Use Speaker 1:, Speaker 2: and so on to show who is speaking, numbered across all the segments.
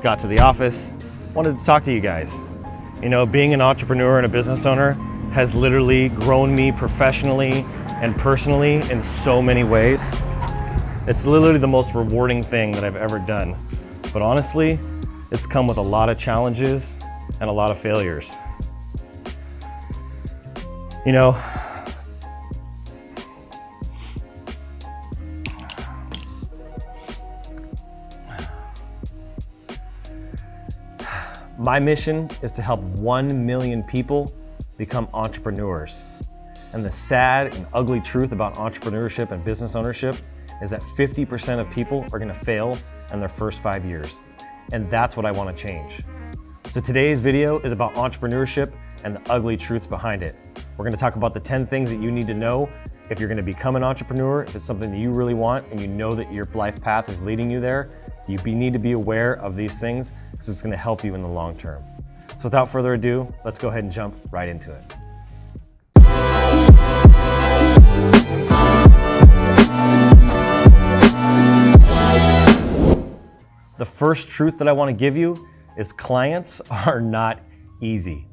Speaker 1: just got to the office. Wanted to talk to you guys. You know, being an entrepreneur and a business owner has literally grown me professionally and personally in so many ways. It's literally the most rewarding thing that I've ever done. But honestly, it's come with a lot of challenges and a lot of failures. You know, my mission is to help 1 million people become entrepreneurs. And the sad and ugly truth about entrepreneurship and business ownership is that 50% of people are gonna fail in their first 5 years. And that's what I wanna change. So today's video is about entrepreneurship and the ugly truths behind it. We're gonna talk about the 10 things that you need to know if you're gonna become an entrepreneur, if it's something that you really want and you know that your life path is leading you there. You need to be aware of these things because it's gonna help you in the long term. So without further ado, let's go ahead and jump right into it. The first truth that I want to give you is clients are not easy.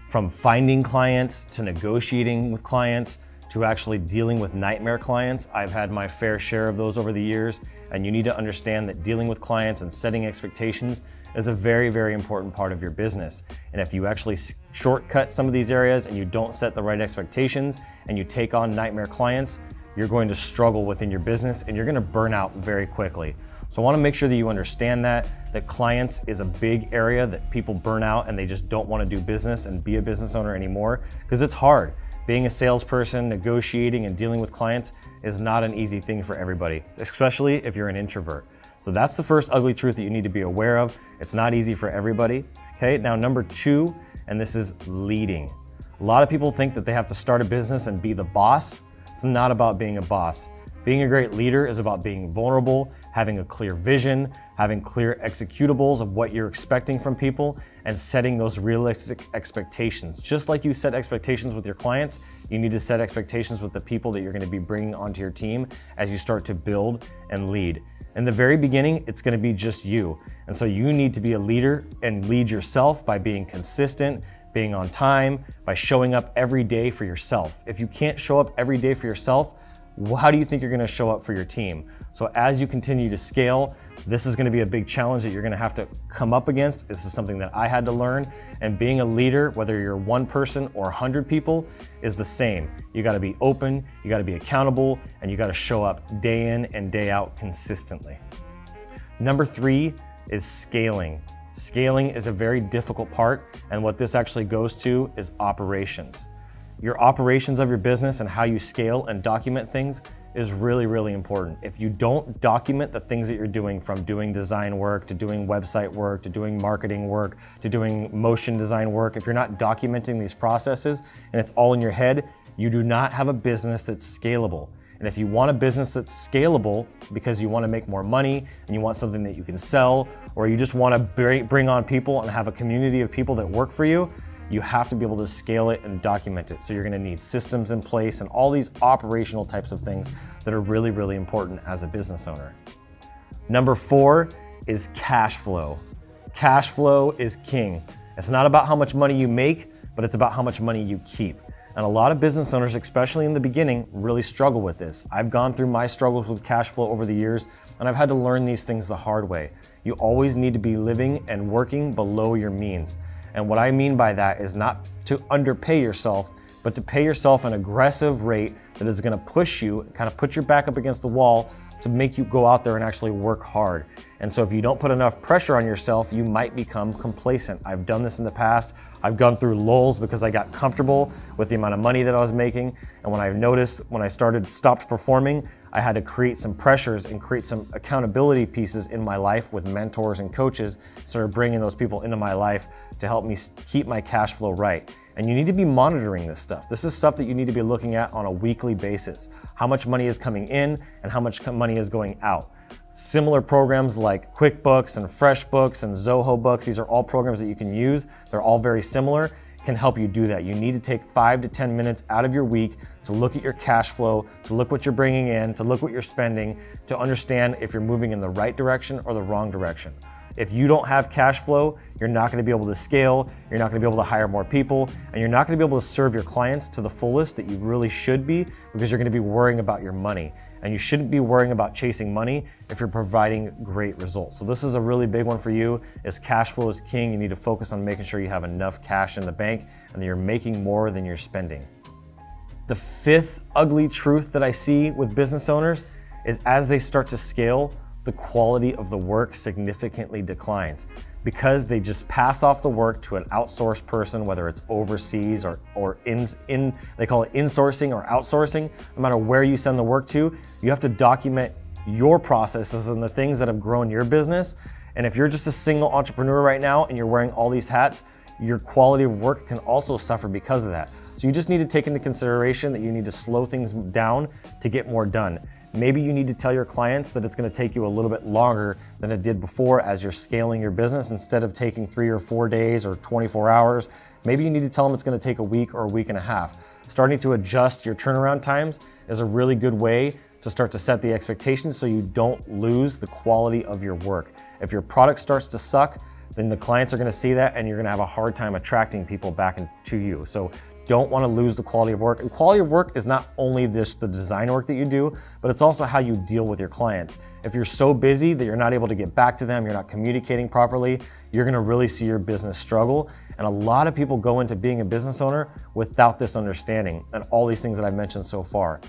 Speaker 1: From finding clients to negotiating with clients to actually dealing with nightmare clients, I've had my fair share of those over the years, and you need to understand that dealing with clients and setting expectations is a very, very important part of your business. And if you actually shortcut some of these areas and you don't set the right expectations and you take on nightmare clients, you're going to struggle within your business and you're going to burn out very quickly. So I want to make sure that you understand that clients is a big area that people burn out and they just don't want to do business and be a business owner anymore because it's hard. Being a salesperson, negotiating and dealing with clients is not an easy thing for everybody, especially if you're an introvert. So that's the first ugly truth that you need to be aware of. It's not easy for everybody. Okay, now number 2, and this is leading. A lot of people think that they have to start a business and be the boss. It's not about being a boss. Being a great leader is about being vulnerable, having a clear vision, having clear executables of what you're expecting from people, and setting those realistic expectations. Just like you set expectations with your clients, you need to set expectations with the people that you're going to be bringing onto your team as you start to build and lead. In the very beginning, it's going to be just you. And so you need to be a leader and lead yourself by being consistent, being on time, by showing up every day for yourself. If you can't show up every day for yourself, how do you think you're going to show up for your team? So as you continue to scale, this is going to be a big challenge that you're going to have to come up against. This is something that I had to learn. And being a leader, whether you're one person or 100 people, is the same. You got to be open, you got to be accountable, and you got to show up day in and day out consistently. Number 3 is scaling. Scaling is a very difficult part, and what this actually goes to is operations. Your operations of your business and how you scale and document things is really, really important. If you don't document the things that you're doing, from doing design work to doing website work to doing marketing work to doing motion design work, if you're not documenting these processes and it's all in your head, you do not have a business that's scalable. And if you want a business that's scalable because you want to make more money and you want something that you can sell, or you just want to bring on people and have a community of people that work for you, you have to be able to scale it and document it. So you're going to need systems in place and all these operational types of things that are really, really important as a business owner. Number 4 is cash flow. Cash flow is king. It's not about how much money you make, but it's about how much money you keep. And a lot of business owners, especially in the beginning, really struggle with this. I've gone through my struggles with cash flow over the years, and I've had to learn these things the hard way. You always need to be living and working below your means. And what I mean by that is not to underpay yourself, but to pay yourself an aggressive rate that is going to push you, kind of put your back up against the wall to make you go out there and actually work hard. And so if you don't put enough pressure on yourself, you might become complacent. I've done this in the past. I've gone through lulls because I got comfortable with the amount of money that I was making. And when I noticed, when I stopped performing, I had to create some pressures and create some accountability pieces in my life with mentors and coaches, started bringing those people into my life to help me keep my cash flow right. And you need to be monitoring this stuff. This is stuff that you need to be looking at on a weekly basis. How much money is coming in and how much money is going out. Similar programs like QuickBooks and FreshBooks and Zoho Books, these are all programs that you can use. They're all very similar, can help you do that. You need to take 5 to 10 minutes out of your week to look at your cash flow, to look what you're bringing in, to look what you're spending, to understand if you're moving in the right direction or the wrong direction. If you don't have cash flow, you're not gonna be able to scale, you're not gonna be able to hire more people, and you're not gonna be able to serve your clients to the fullest that you really should be, because you're gonna be worrying about your money. And you shouldn't be worrying about chasing money if you're providing great results. So this is a really big one for you, is cash flow is king. You need to focus on making sure you have enough cash in the bank and that you're making more than you're spending. The fifth ugly truth that I see with business owners is as they start to scale, the quality of the work significantly declines because they just pass off the work to an outsourced person, whether it's overseas or they call it insourcing or outsourcing. No matter where you send the work to, you have to document your processes and the things that have grown your business. And if you're just a single entrepreneur right now and you're wearing all these hats, your quality of work can also suffer because of that. So you just need to take into consideration that you need to slow things down to get more done. Maybe you need to tell your clients that it's going to take you a little bit longer than it did before as you're scaling your business. Instead of taking 3 or 4 days or 24 hours, maybe you need to tell them it's going to take a week or a week and a half. Starting to adjust your turnaround times is a really good way to start to set the expectations so you don't lose the quality of your work. If your product starts to suck, then the clients are going to see that and you're going to have a hard time attracting people back to you. So don't want to lose the quality of work. And quality of work is not only the design work that you do, but it's also how you deal with your clients. If you're so busy that you're not able to get back to them, you're not communicating properly, you're going to really see your business struggle. And a lot of people go into being a business owner without this understanding and all these things that I've mentioned so far.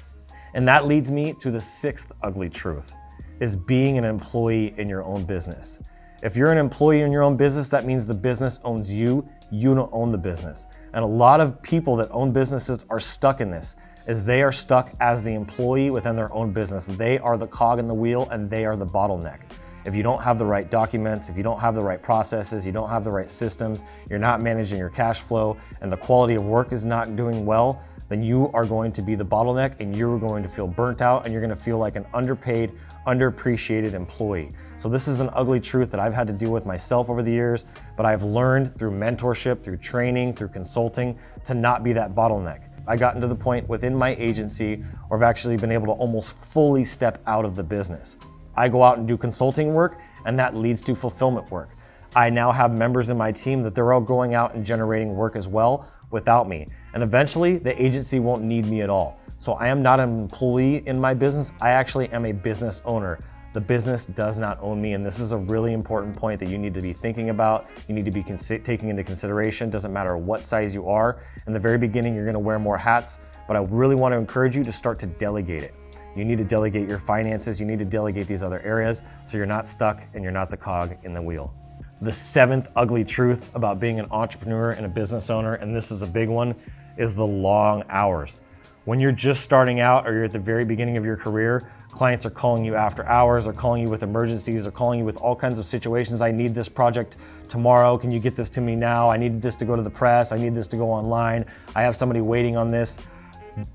Speaker 1: And that leads me to the sixth ugly truth, is being an employee in your own business. If you're an employee in your own business, that means the business owns you, you don't own the business. And a lot of people that own businesses are stuck in this, is they are stuck as the employee within their own business. They are the cog in the wheel and they are the bottleneck. If you don't have the right documents, if you don't have the right processes, you don't have the right systems, you're not managing your cash flow, and the quality of work is not doing well, then you are going to be the bottleneck and you're going to feel burnt out and you're going to feel like an underpaid, underappreciated employee. So this is an ugly truth that I've had to deal with myself over the years, but I've learned through mentorship, through training, through consulting to not be that bottleneck. I gotten to the point within my agency where I've actually been able to almost fully step out of the business. I go out and do consulting work and that leads to fulfillment work. I now have members in my team that they're all going out and generating work as well without me. And eventually the agency won't need me at all. So I am not an employee in my business. I actually am a business owner. The business does not own me, and this is a really important point that you need to be thinking about. You need to be taking into consideration. Doesn't matter what size you are. In the very beginning, you're going to wear more hats, but I really want to encourage you to start to delegate it. You need to delegate your finances. You need to delegate these other areas so you're not stuck and you're not the cog in the wheel. The seventh ugly truth about being an entrepreneur and a business owner, and this is a big one, is the long hours. When you're just starting out or you're at the very beginning of your career, clients are calling you after hours, or calling you with emergencies, or calling you with all kinds of situations. I need this project tomorrow. Can you get this to me now? I need this to go to the press. I need this to go online. I have somebody waiting on this.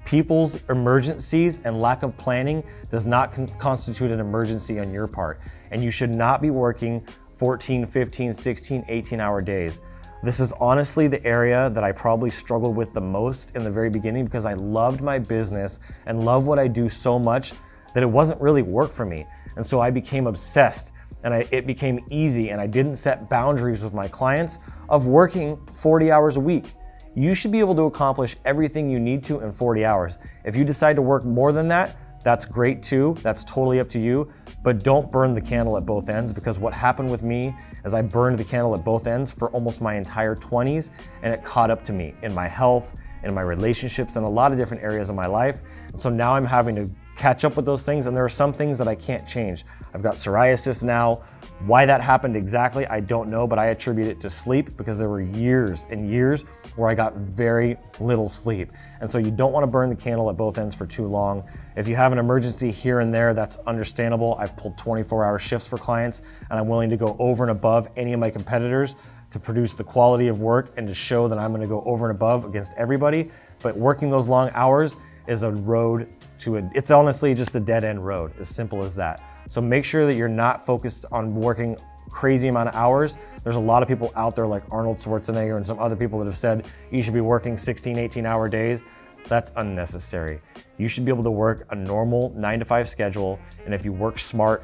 Speaker 1: People's emergencies and lack of planning does not constitute an emergency on your part. And you should not be working 14, 15, 16, 18-hour days. This is honestly the area that I probably struggled with the most in the very beginning, because I loved my business and love what I do so much that it wasn't really work for me. And so I became obsessed, and it became easy, and I didn't set boundaries with my clients of working 40 hours a week. You should be able to accomplish everything you need to in 40 hours. If you decide to work more than that, that's great too. That's totally up to you, but don't burn the candle at both ends, because what happened with me is I burned the candle at both ends for almost my entire 20s, and it caught up to me in my health, in my relationships, and a lot of different areas of my life. And so now I'm having to catch up with those things, and there are some things that I can't change. I've got psoriasis now. Why that happened exactly, I don't know, but I attribute it to sleep, because there were years and years where I got very little sleep. And so you don't want to burn the candle at both ends for too long. If you have an emergency here and there, that's understandable. I've pulled 24-hour shifts for clients, and I'm willing to go over and above any of my competitors to produce the quality of work and to show that I'm going to go over and above against everybody. But working those long hours is a road to it's honestly just a dead end road, as simple as that. So make sure that you're not focused on working crazy amount of hours. There's a lot of people out there like Arnold Schwarzenegger and some other people that have said you should be working 16, 18-hour days. That's unnecessary. You should be able to work a normal 9 to 5 schedule, and if you work smart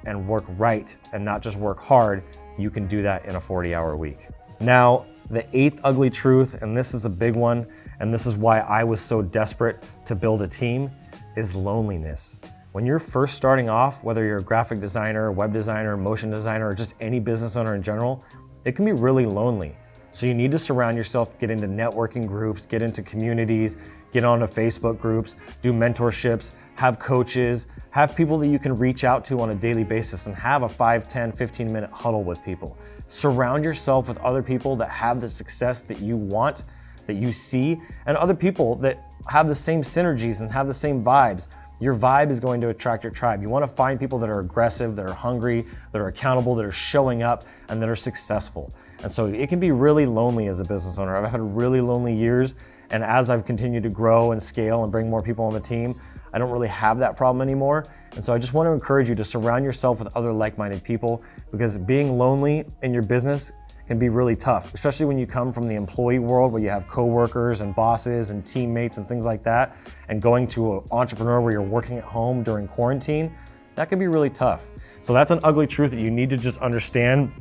Speaker 1: and work right and not just work hard, you can do that in a 40-hour week. Now, the 8th ugly truth, and this is a big one, and this is why I was so desperate to build a team, is loneliness. When you're first starting off, whether you're a graphic designer, web designer, motion designer, or just any business owner in general, it can be really lonely. So you need to surround yourself, get into networking groups, get into communities, get onto Facebook groups, do mentorships, have coaches, have people that you can reach out to on a daily basis and have a 5, 10, 15-minute huddle with people. Surround yourself with other people that have the success that you want, that you see, and other people that have the same synergies and have the same vibes. Your vibe is going to attract your tribe. You want to find people that are aggressive, that are hungry, that are accountable, that are showing up, and that are successful. And so it can be really lonely as a business owner. I've had really lonely years, and as I've continued to grow and scale and bring more people on the team, I don't really have that problem anymore. And so I just want to encourage you to surround yourself with other like-minded people, because being lonely in your business can be really tough, especially when you come from the employee world where you have coworkers and bosses and teammates and things like that, and going to an entrepreneur where you're working at home during quarantine, that can be really tough. So that's an ugly truth that you need to just understand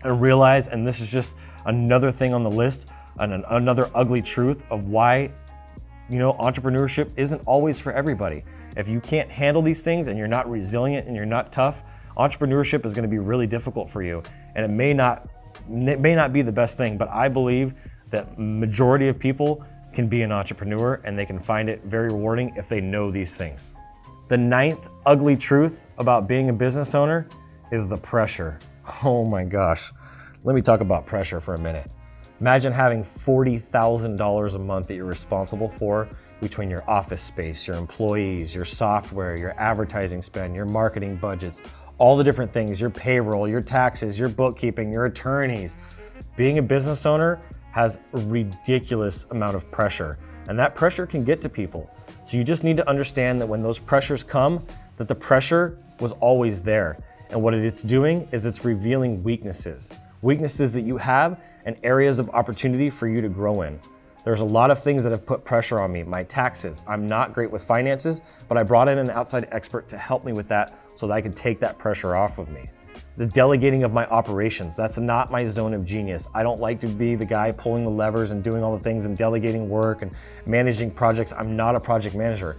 Speaker 1: and realize, and this is just another thing on the list and another ugly truth of why, entrepreneurship isn't always for everybody. If you can't handle these things and you're not resilient and you're not tough, entrepreneurship is going to be really difficult for you, and it may not be the best thing, but I believe that majority of people can be an entrepreneur and they can find it very rewarding if they know these things. The 9th ugly truth about being a business owner is the pressure. Oh my gosh. Let me talk about pressure for a minute. Imagine having $40,000 a month that you're responsible for between your office space, your employees, your software, your advertising spend, your marketing budgets, all the different things, your payroll, your taxes, your bookkeeping, your attorneys. Being a business owner has a ridiculous amount of pressure, and that pressure can get to people. So you just need to understand that when those pressures come, that the pressure was always there. And what it's doing is it's revealing weaknesses that you have and areas of opportunity for you to grow in. There's a lot of things that have put pressure on me. My taxes, I'm not great with finances, but I brought in an outside expert to help me with that so that I could take that pressure off of me. The delegating of my operations, that's not my zone of genius. I don't like to be the guy pulling the levers and doing all the things and delegating work and managing projects. I'm not a project manager.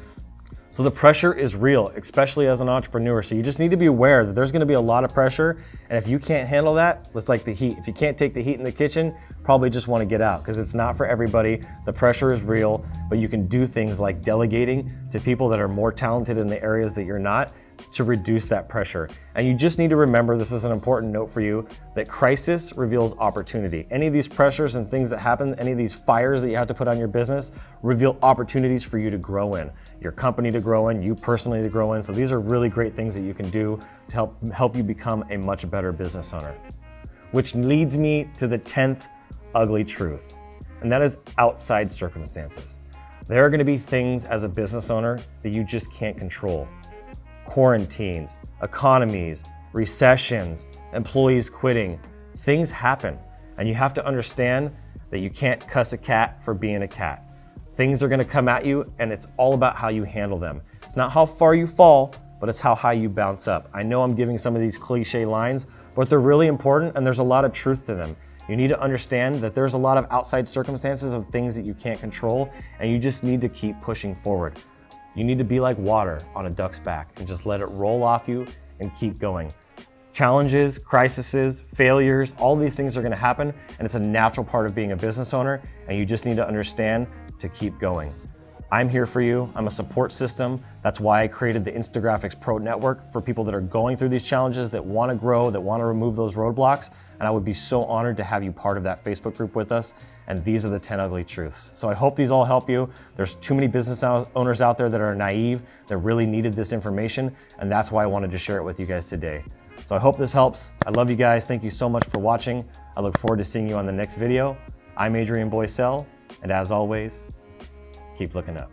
Speaker 1: So the pressure is real, especially as an entrepreneur. So you just need to be aware that there's gonna be a lot of pressure, and if you can't handle that, it's like the heat. If you can't take the heat in the kitchen, probably just wanna get out, because it's not for everybody. The pressure is real, but you can do things like delegating to people that are more talented in the areas that you're not, to reduce that pressure. And you just need to remember, this is an important note for you, that crisis reveals opportunity. Any of these pressures and things that happen, any of these fires that you have to put on your business, reveal opportunities for you to grow in, your company to grow in, you personally to grow in. So these are really great things that you can do to help you become a much better business owner. Which leads me to the 10th ugly truth, and that is outside circumstances. There are going to be things as a business owner that you just can't control. Quarantines, economies, recessions, employees quitting, things happen. And you have to understand that you can't cuss a cat for being a cat. Things are gonna come at you, and it's all about how you handle them. It's not how far you fall, but it's how high you bounce up. I know I'm giving some of these cliche lines, but they're really important, and there's a lot of truth to them. You need to understand that there's a lot of outside circumstances of things that you can't control, and you just need to keep pushing forward. You need to be like water on a duck's back and just let it roll off you and keep going. Challenges, crises, failures, all these things are gonna happen, and it's a natural part of being a business owner, and you just need to understand to keep going. I'm here for you. I'm a support system. That's why I created the Instagraphics Pro Network for people that are going through these challenges, that wanna grow, that wanna remove those roadblocks, and I would be so honored to have you part of that Facebook group with us. And these are the 10 ugly truths. So I hope these all help you. There's too many business owners out there that are naive, that really needed this information, and that's why I wanted to share it with you guys today. So I hope this helps. I love you guys. Thank you so much for watching. I look forward to seeing you on the next video. I'm Adrian Boysel, and as always, keep looking up.